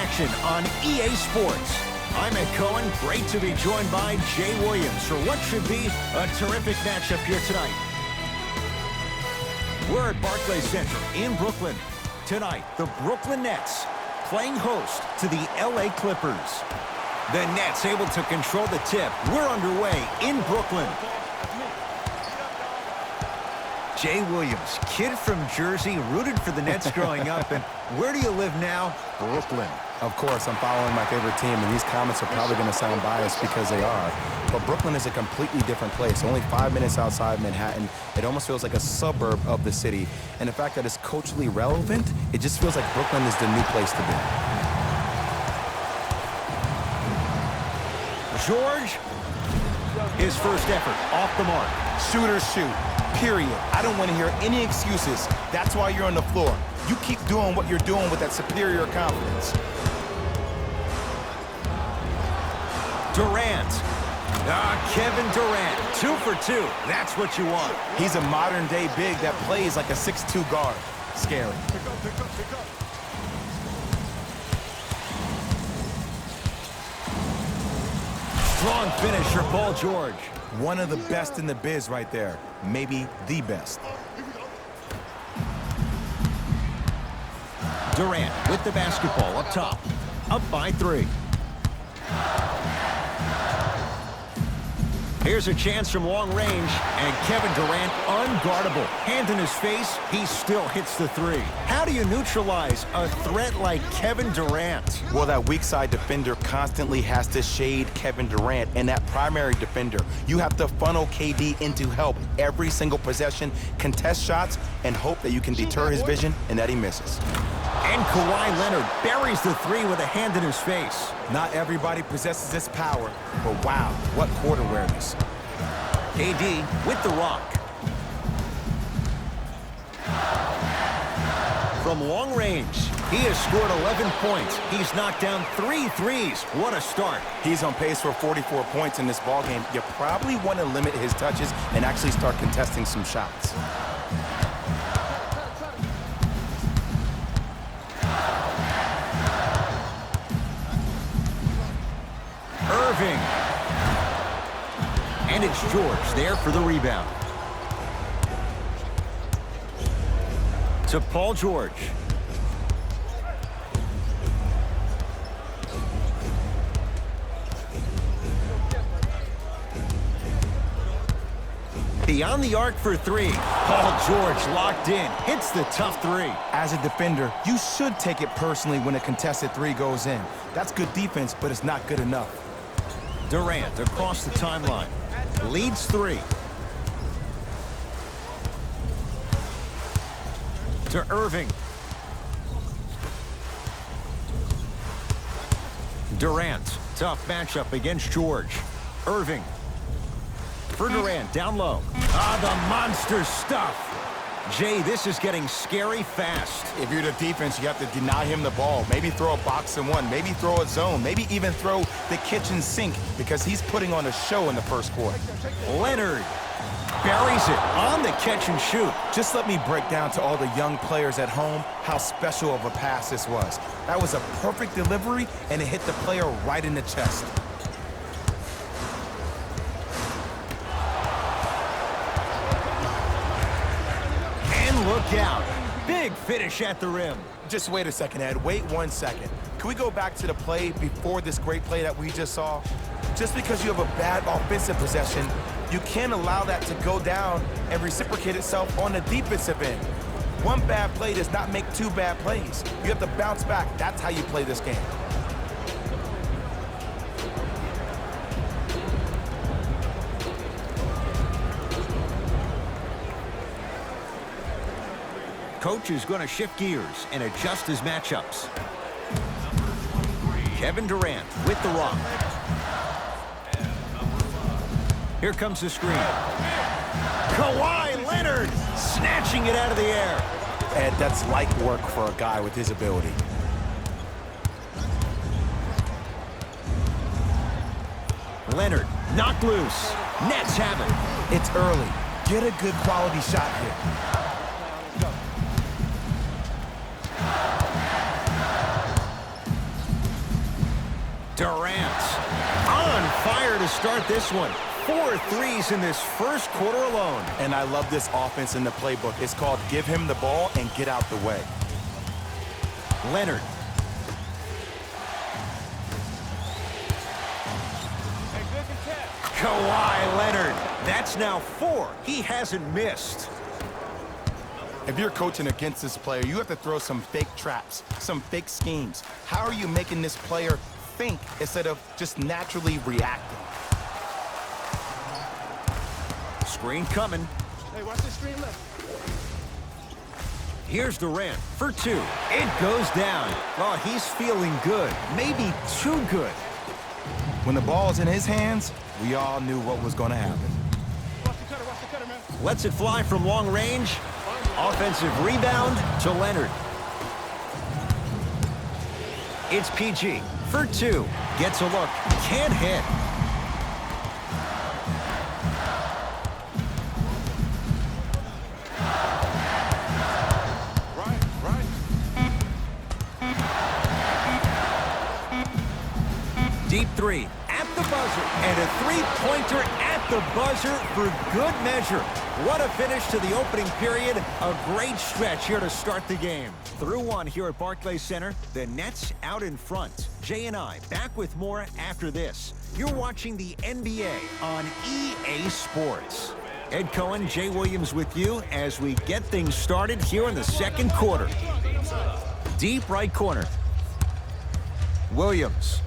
action on EA Sports. I'm Ed Cohen. Great to be joined by Jay Williams for what should be a terrific matchup here tonight. We're at Barclays Center in Brooklyn. Tonight, the Brooklyn Nets playing host to the LA Clippers. The Nets able to control the tip. We're underway in Brooklyn. Jay Williams, kid from Jersey, rooted for the Nets growing up. And where do you live now? Brooklyn. Of course, I'm following my favorite team, and these comments are probably going to sound biased because they are. But Brooklyn is a completely different place. Only 5 minutes outside Manhattan. It almost feels like a suburb of the city. And the fact that it's culturally relevant, it just feels like Brooklyn is the new place to be. George, his first effort off the mark. Shooters shoot, period. I don't want to hear any excuses. That's why you're on the floor. You keep doing what you're doing with that superior confidence. Durant. Kevin Durant, 2 for 2. That's what you want. He's a modern-day big that plays like a 6'2" guard. Scary. Strong finish for Paul George. One of the best in the biz right there. Maybe the best. Durant with the basketball up top. Up by 3. Here's a chance from long range, and Kevin Durant unguardable. Hand in his face, he still hits the 3. How do you neutralize a threat like Kevin Durant? Well, that weak side defender constantly has to shade Kevin Durant, and that primary defender, you have to funnel KD into help every single possession, contest shots, and hope that you can deter his vision and that he misses. And Kawhi Leonard buries the 3 with a hand in his face. Not everybody possesses this power, but wow, what court awareness. KD with the rock. From long range, he has scored 11 points. He's knocked down 3 threes. What a start. He's on pace for 44 points in this ballgame. You probably want to limit his touches and actually start contesting some shots. Irving. And it's George there for the rebound. To Paul George. Beyond the arc for 3. Paul George locked in. Hits the tough 3. As a defender, you should take it personally when a contested 3 goes in. That's good defense, but it's not good enough. Durant across the timeline. Leads 3. To Irving. Durant. Tough matchup against George. Irving. For Durant. Down low. The monster stuff. Jay, this is getting scary fast. If you're the defense, you have to deny him the ball. Maybe throw a box and 1. Maybe throw a zone. Maybe even throw the kitchen sink because he's putting on a show in the first quarter. Leonard buries it on the catch and shoot. Just let me break down to all the young players at home how special of a pass this was. That was a perfect delivery, and it hit the player right in the chest. Look out. Big finish at the rim. Just wait a second, Ed. Wait 1 second. Can we go back to the play before this great play that we just saw? Just because you have a bad offensive possession, you can't allow that to go down and reciprocate itself on the defensive end. 1 bad play does not make 2 bad plays. You have to bounce back. That's how you play this game. Coach is going to shift gears and adjust his matchups. Kevin Durant with the rock. Here comes the screen. Kawhi Leonard snatching it out of the air. Ed, that's light work for a guy with his ability. Leonard knocked loose. Nets have it. It's early. Get a good quality shot here. Durant on fire to start this one. 4 threes in this first quarter alone. And I love this offense in the playbook. It's called give him the ball and get out the way. Leonard. Kawhi Leonard. That's now 4. He hasn't missed. If you're coaching against this player, you have to throw some fake traps, some fake schemes. How are you making this player think instead of just naturally reacting? Screen coming. Hey, watch the screen left. Here's Durant for 2. It goes down. Oh, he's feeling good. Maybe too good. When the ball's in his hands, we all knew what was going to happen. Watch the cutter, man. Lets it fly from long range. Offensive rebound to Leonard. It's PG for 2. Gets a look. Can't hit. Deep 3 at the buzzer, and a 3-pointer at the buzzer for good measure. What a finish to the opening period. A great stretch here to start the game. Through 1 here at Barclays Center. The Nets out in front. Jay and I back with more after this. You're watching the NBA on EA Sports. Ed Cohen, Jay Williams with you as we get things started here in the second quarter. Deep right corner. Williams.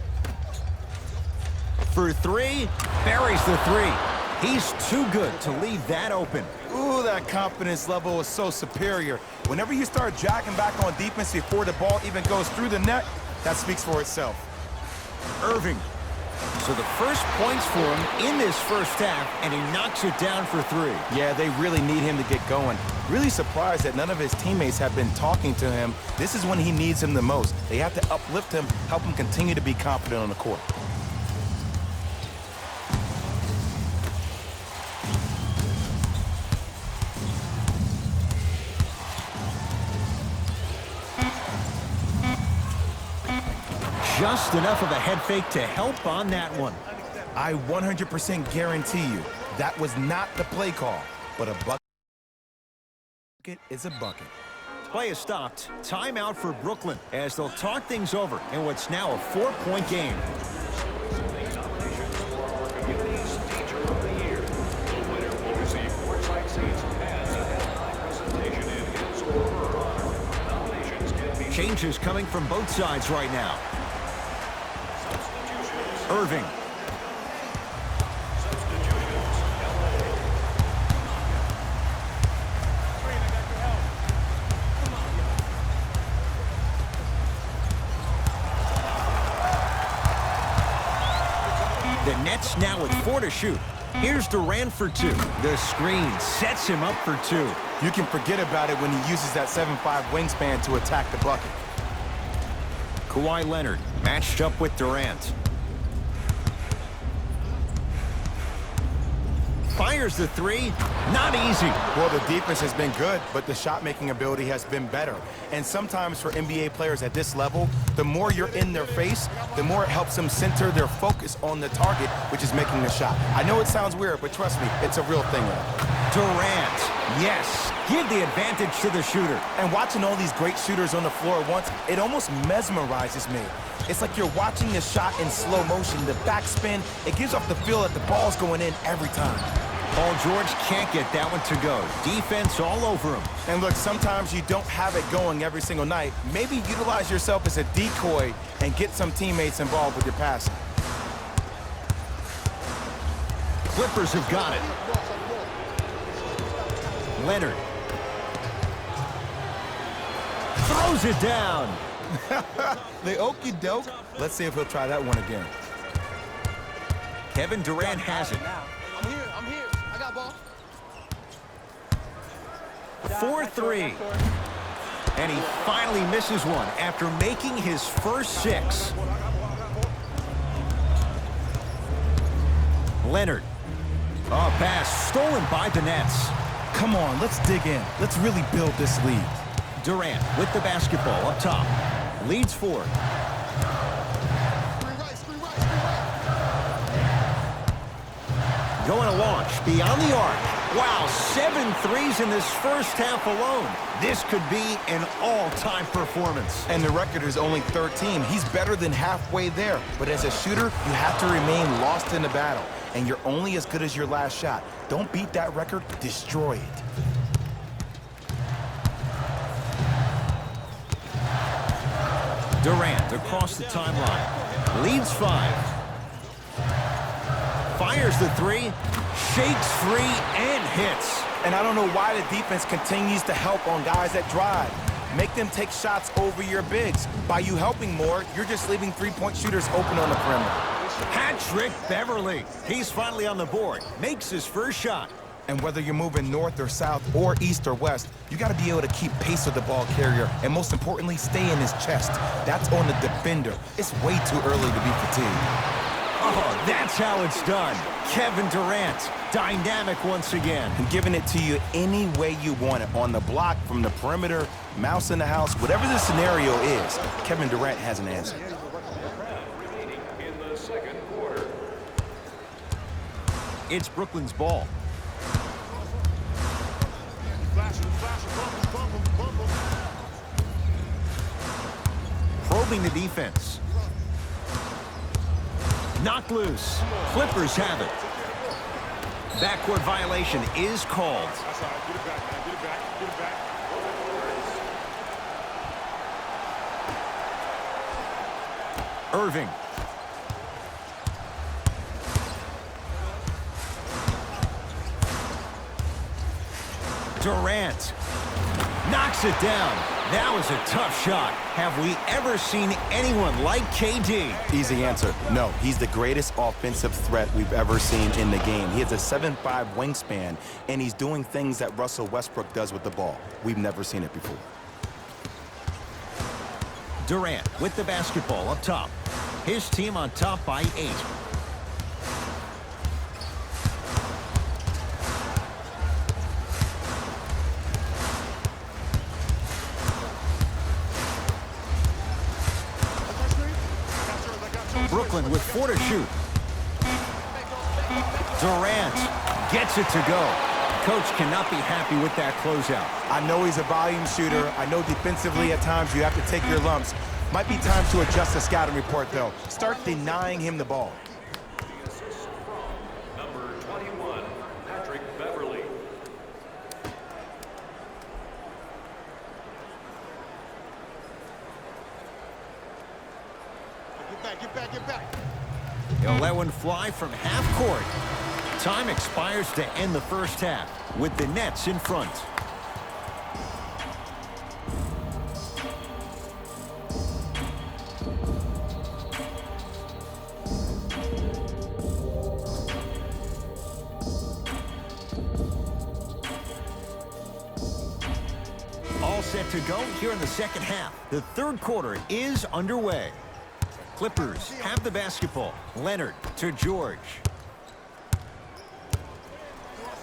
For 3, buries the 3. He's too good to leave that open. Ooh, that confidence level is so superior. Whenever you start jacking back on defense before the ball even goes through the net, that speaks for itself. Irving. So the first points for him in this first half, and he knocks it down for 3. Yeah, they really need him to get going. Really surprised that none of his teammates have been talking to him. This is when he needs him the most. They have to uplift him, help him continue to be confident on the court. Just enough of a head fake to help on that one. I 100% guarantee you that was not the play call, but a bucket is a bucket. Play is stopped. Timeout for Brooklyn as they'll talk things over in what's now a 4-point game. Changes coming from both sides right now. Irving. The Nets now with 4 to shoot. Here's Durant for 2. The screen sets him up for 2. You can forget about it when he uses that 7'5" wingspan to attack the bucket. Kawhi Leonard matched up with Durant. Fires the 3. Not easy. Well, the defense has been good, but the shot-making ability has been better. And sometimes for NBA players at this level, the more you're in their face, the more it helps them center their focus on the target, which is making the shot. I know it sounds weird, but trust me, it's a real thing. Durant, yes, give the advantage to the shooter. And watching all these great shooters on the floor at once, it almost mesmerizes me. It's like you're watching the shot in slow motion. The backspin, it gives off the feel that the ball's going in every time. Paul George can't get that one to go. Defense all over him. And look, sometimes you don't have it going every single night. Maybe utilize yourself as a decoy and get some teammates involved with your passing. Clippers have got it. Leonard. Throws it down. The okie doke. Let's see if he'll try that one again. Kevin Durant has it. I'm here. I got ball. 4-3. And he finally misses one after making his first 6. Leonard. Oh, pass stolen by the Nets. Come on, let's dig in. Let's really build this lead. Durant with the basketball up top. Leads 4. Going to launch beyond the arc. Wow, 7 threes in this first half alone. This could be an all-time performance. And the record is only 13. He's better than halfway there. But as a shooter, you have to remain lost in the battle. And you're only as good as your last shot. Don't beat that record, destroy it. Durant across the timeline. Leads 5. Fires the 3. Shakes free and hits. And I don't know why the defense continues to help on guys that drive. Make them take shots over your bigs. By you helping more, you're just leaving three-point shooters open on the perimeter. Hat-trick Beverly. He's finally on the board. Makes his first shot. And whether you're moving north or south or east or west, you got to be able to keep pace with the ball carrier. And most importantly, stay in his chest. That's on the defender. It's way too early to be fatigued. Oh, that's how it's done. Kevin Durant, dynamic once again. And giving it to you any way you want it. On the block, from the perimeter, mouse in the house, whatever the scenario is, Kevin Durant has an answer. It's Brooklyn's ball. Probing the defense. Knocked loose. Clippers have it. Backcourt violation is called. That's all right. Get it back, man. Get it back. Get it back. Irving. Durant knocks it down. That was a tough shot. Have we ever seen anyone like KD? Easy answer. No, he's the greatest offensive threat we've ever seen in the game. He has a 7'5" wingspan, and he's doing things that Russell Westbrook does with the ball. We've never seen it before. Durant with the basketball up top. His team on top by 8. Brooklyn with 4 to shoot. Durant gets it to go. Coach cannot be happy with that closeout. I know he's a volume shooter. I know defensively at times you have to take your lumps. Might be time to adjust the scouting report, though. Start denying him the ball. Number 21, Patrick Beverly. Get back, get back, get back. He'll let one fly from half court. Time expires to end the first half with the Nets in front. All set to go here in the second half. The third quarter is underway. Clippers have the basketball. Leonard to George.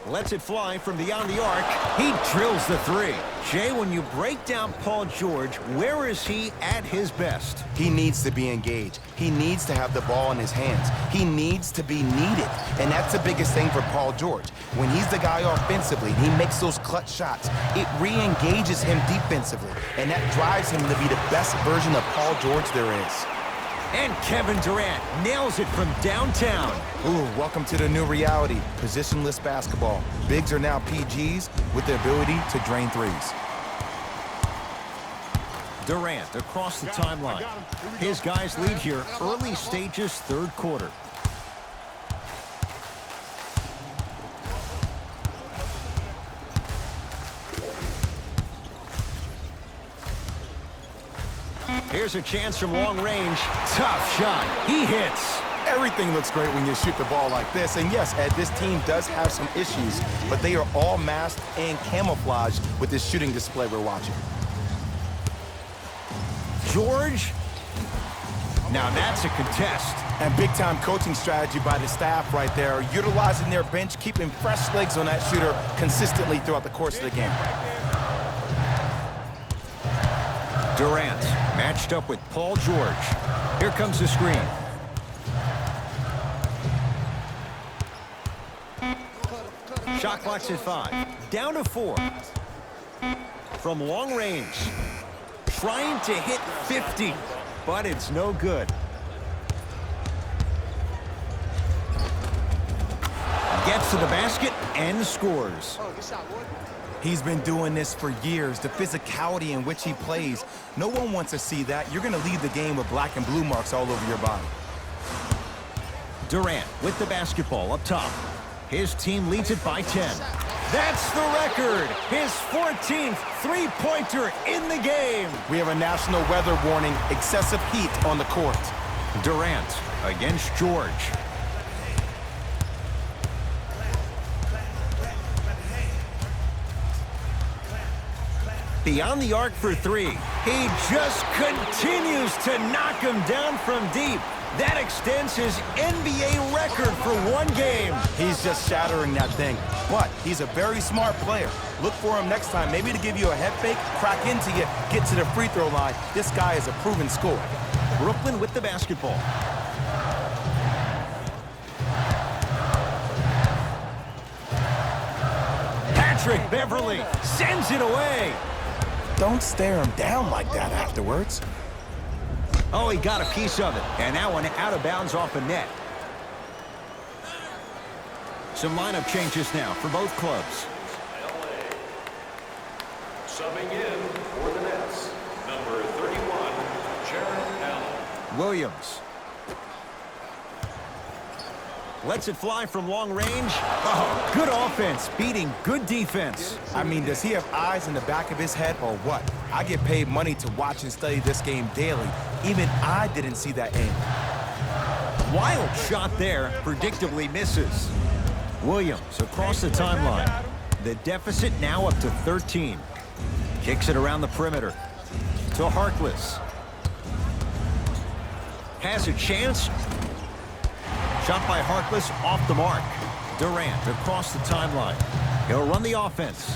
Lets it fly from beyond the arc. He drills the 3. Jay, when you break down Paul George, where is he at his best? He needs to be engaged. He needs to have the ball in his hands. He needs to be needed. And that's the biggest thing for Paul George. When he's the guy offensively, he makes those clutch shots. It re-engages him defensively. And that drives him to be the best version of Paul George there is. And Kevin Durant nails it from downtown. Ooh, welcome to the new reality. Positionless basketball. Bigs are now PGs with the ability to drain threes. Durant across the timeline. His guys lead here early stages, third quarter. Here's a chance from long range. Tough shot. He hits. Everything looks great when you shoot the ball like this. And yes, Ed, this team does have some issues, but they are all masked and camouflaged with this shooting display we're watching. George. Now that's a contest. And big-time coaching strategy by the staff right there, utilizing their bench, keeping fresh legs on that shooter consistently throughout the course of the game. Durant matched up with Paul George. Here comes the screen. Shot clock's at 5. Down to 4. From long range. Trying to hit 50, but it's no good. Gets to the basket and scores. He's been doing this for years. The physicality in which he plays, no one wants to see that. You're going to leave the game with black and blue marks all over your body. Durant with the basketball up top. His team leads it by 10. That's the record. His 14th three-pointer in the game. We have a national weather warning, excessive heat on the court. Durant against George. Beyond the arc for 3. He just continues to knock him down from deep. That extends his NBA record for one game. He's just shattering that thing. But he's a very smart player. Look for him next time, maybe to give you a head fake, crack into you, get to the free throw line. This guy is a proven scorer. Brooklyn with the basketball. Patrick Beverly sends it away. Don't stare him down like that afterwards. Oh, he got a piece of it. And that one out of bounds off a net. Some lineup changes now for both clubs. Subbing in for the Nets, number 31, Jarrett Allen. Williams. Lets it fly from long range. Oh, good offense, beating good defense. I mean, does he have eyes in the back of his head or what? I get paid money to watch and study this game daily. Even I didn't see that aim. Wild shot there, predictably misses. Williams across the timeline. The deficit now up to 13. Kicks it around the perimeter to Harkless. Has a chance. Shot by Harkless off the mark. Durant across the timeline. He'll run the offense.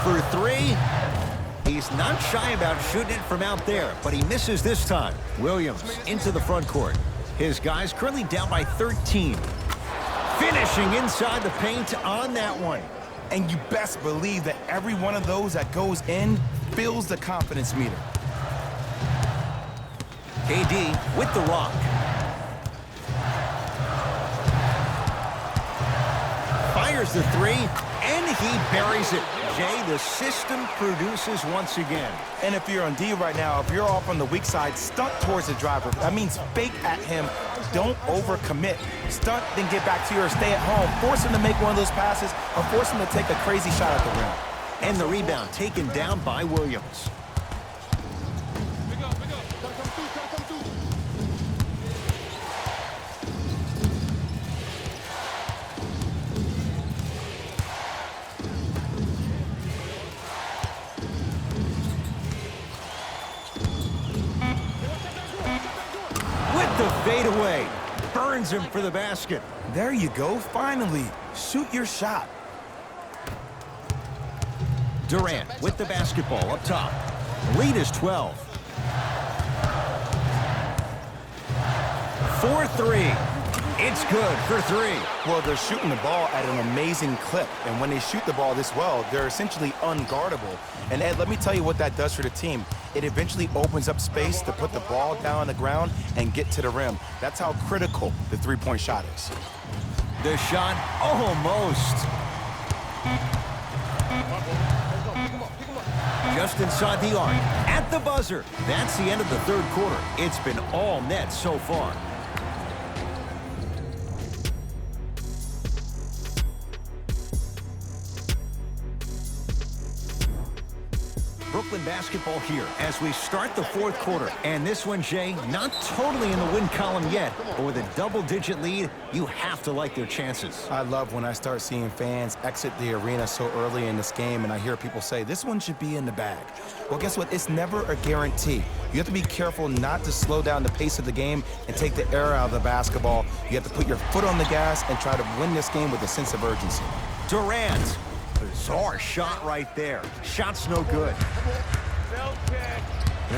For 3. He's not shy about shooting it from out there, but he misses this time. Williams into the front court. His guys currently down by 13. Finishing inside the paint on that one. And you best believe that every one of those that goes in fills the confidence meter. KD with the rock. Fires the 3, and he buries it. Jay, the system produces once again. And if you're on D right now, if you're off on the weak side, stunt towards the driver. That means fake at him. Don't overcommit. Stunt, then get back to your stay at home. Force him to make one of those passes or force him to take a crazy shot at the rim. And the rebound taken down by Williams. The fadeaway burns him for the basket. There you go. Finally, shoot your shot. Durant with the basketball up top. Lead is 12. 4-3. It's good for 3. Well, they're shooting the ball at an amazing clip. And when they shoot the ball this well, they're essentially unguardable. And Ed, let me tell you what that does for the team. It eventually opens up space to put the ball down on the ground and get to the rim. That's how critical the three-point shot is. The shot almost. Just inside the arc. At the buzzer. That's the end of the third quarter. It's been all net so far. Brooklyn basketball here as we start the fourth quarter. And this one, Jay, not totally in the win column yet, but with a double-digit lead, you have to like their chances. I love when I start seeing fans exit the arena so early in this game, and I hear people say, this one should be in the bag. Well, guess what? It's never a guarantee. You have to be careful not to slow down the pace of the game and take the air out of the basketball. You have to put your foot on the gas and try to win this game with a sense of urgency. Durant. Bizarre shot right there. Shot's no good.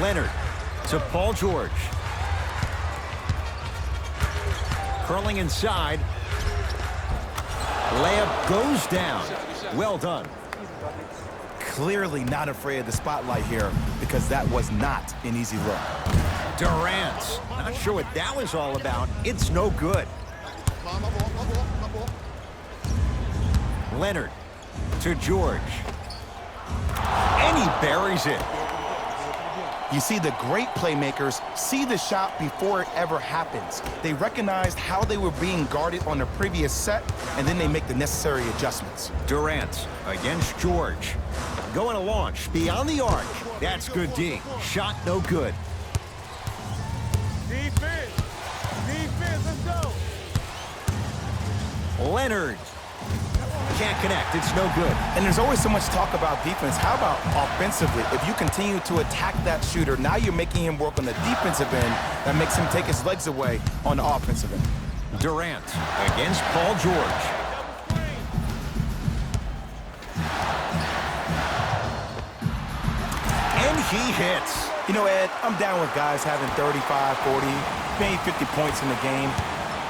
Leonard to Paul George. Curling inside. Layup goes down. Well done. Clearly not afraid of the spotlight here because that was not an easy look. Durant. Not sure what that was all about. It's no good. Leonard to George. And he buries it. You see, the great playmakers see the shot before it ever happens. They recognized how they were being guarded on the previous set, and then they make the necessary adjustments. Durant against George. Going to launch beyond the arc. That's good D. Shot no good. Defense. Defense, let's go. Leonard. Can't connect. It's no good. And there's always so much talk about defense. How about offensively? If you continue to attack that shooter, now you're making him work on the defensive end. That makes him take his legs away on the offensive end. Durant against Paul George. And he hits. You know, Ed, I'm down with guys having 35, 40, maybe 50 points in the game.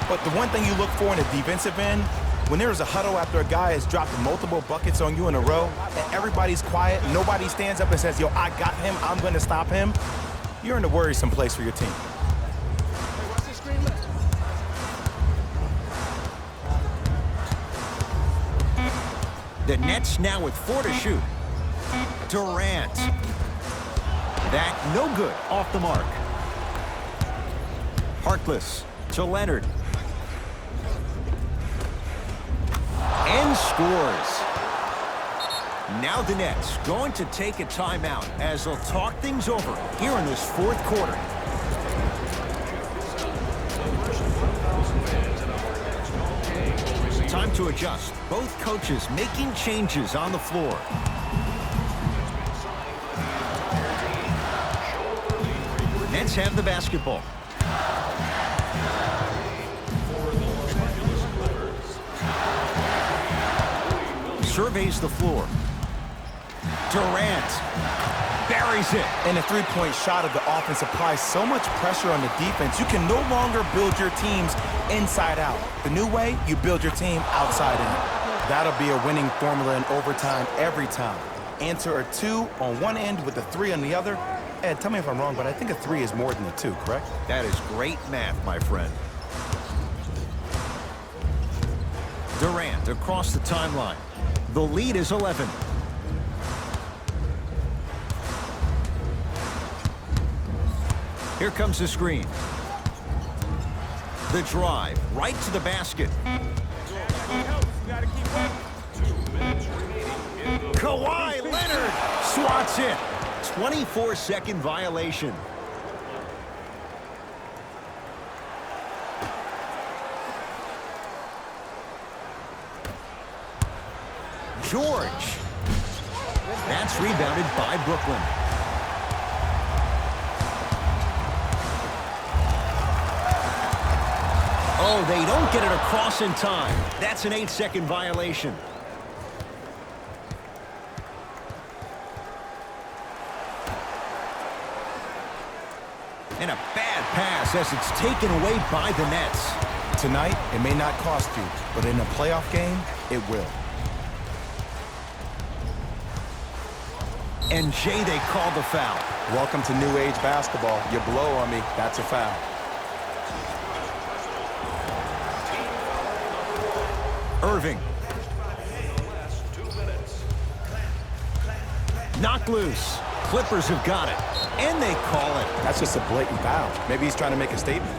But the one thing you look for in the defensive end, when there's a huddle after a guy has dropped multiple buckets on you in a row, and everybody's quiet, nobody stands up and says, yo, I got him, I'm going to stop him, you're in a worrisome place for your team. The Nets now with 4 to shoot. Durant. That no good. Off the mark. Harkless to Leonard. And scores. Now the Nets going to take a timeout as they'll talk things over here in this fourth quarter. Time to adjust. Both coaches making changes on the floor. Nets have the basketball. Surveys the floor. Durant buries it. And a three-point shot of the offense applies so much pressure on the defense, you can no longer build your teams inside out. The new way, you build your team outside in. That'll be a winning formula in overtime every time. Answer a 2 on one end with a 3 on the other. Ed, tell me if I'm wrong, but I think a 3 is more than a 2, correct? That is great math, my friend. Durant across the timeline. The lead is 11. Here comes the screen. The drive right to the basket. Kawhi Leonard swats it. 24-second violation. George. That's rebounded by Brooklyn. Oh, they don't get it across in time. That's an 8-second violation. And a bad pass as it's taken away by the Nets. Tonight, it may not cost you, but in a playoff game, it will. And Jay, they called the foul. Welcome to New Age basketball. You blow on me, that's a foul. Irving. Knocked loose. Clippers have got it. And they call it. That's just a blatant foul. Maybe he's trying to make a statement.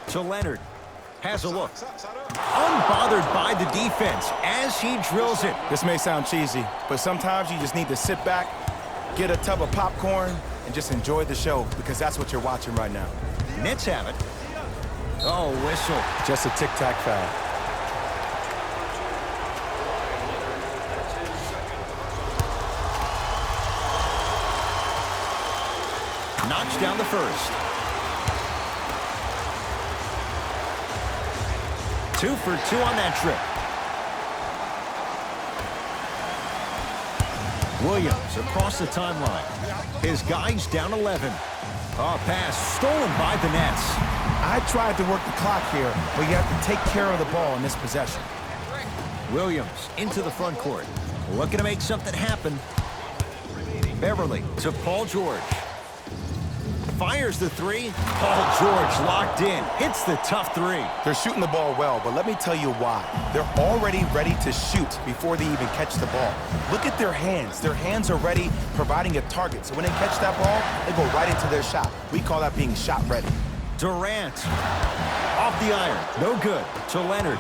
To Leonard. Has a look. Unbothered by the defense as he drills it. This may sound cheesy, but sometimes you just need to sit back, get a tub of popcorn, and just enjoy the show, because that's what you're watching right now. Nets have it. Oh, whistle. Just a tic-tac foul. Knocks down the first. 2 for 2 on that trip. Williams across the timeline. His guy's down 11. A pass stolen by the Nets. I tried to work the clock here, but you have to take care of the ball in this possession. Williams into the front court. Looking to make something happen. Beverly to Paul George. Fires the three. Paul George locked in. Hits the tough three. They're shooting the ball well, but let me tell you why. They're already ready to shoot before they even catch the ball. Look at their hands. Their hands are ready, providing a target. So when they catch that ball, they go right into their shot. We call that being shot ready. Durant. Off the iron. No good. To Leonard.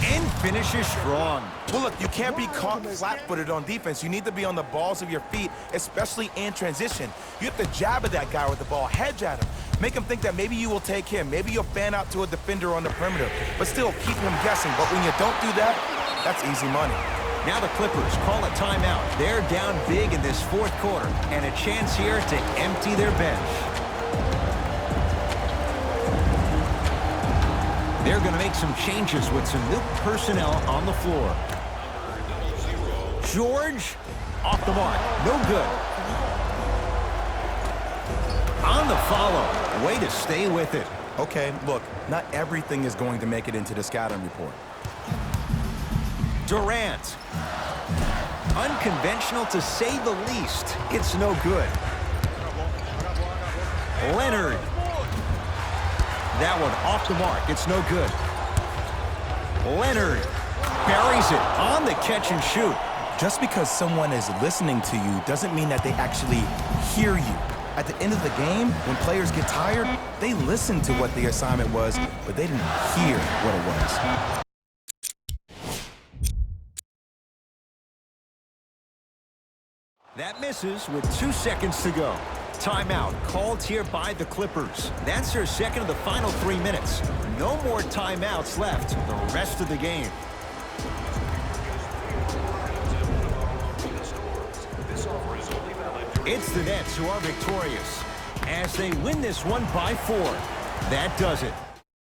And finishes strong. Well, look, you can't be caught flat-footed on defense. You need to be on the balls of your feet, especially in transition. You have to jab at that guy with the ball, hedge at him. Make him think that maybe you will take him. Maybe you'll fan out to a defender on the perimeter, but still keep him guessing. But when you don't do that, that's easy money. Now the Clippers call a timeout. They're down big in this fourth quarter, and a chance here to empty their bench. They're going to make some changes with some new personnel on the floor. George, off the mark, no good. On the follow, way to stay with it. Okay, look, not everything is going to make it into the scouting report. Durant. Unconventional to say the least. It's no good. Leonard. That one off the mark. It's no good. Leonard buries it on the catch and shoot. Just because someone is listening to you doesn't mean that they actually hear you. At the end of the game, when players get tired, they listen to what the assignment was, but they didn't hear what it was. That misses with 2 seconds to go. Timeout called here by the Clippers. That's their second of the final 3 minutes. No more timeouts left the rest of the game. It's the Nets who are victorious as they win this one by 4. That does it.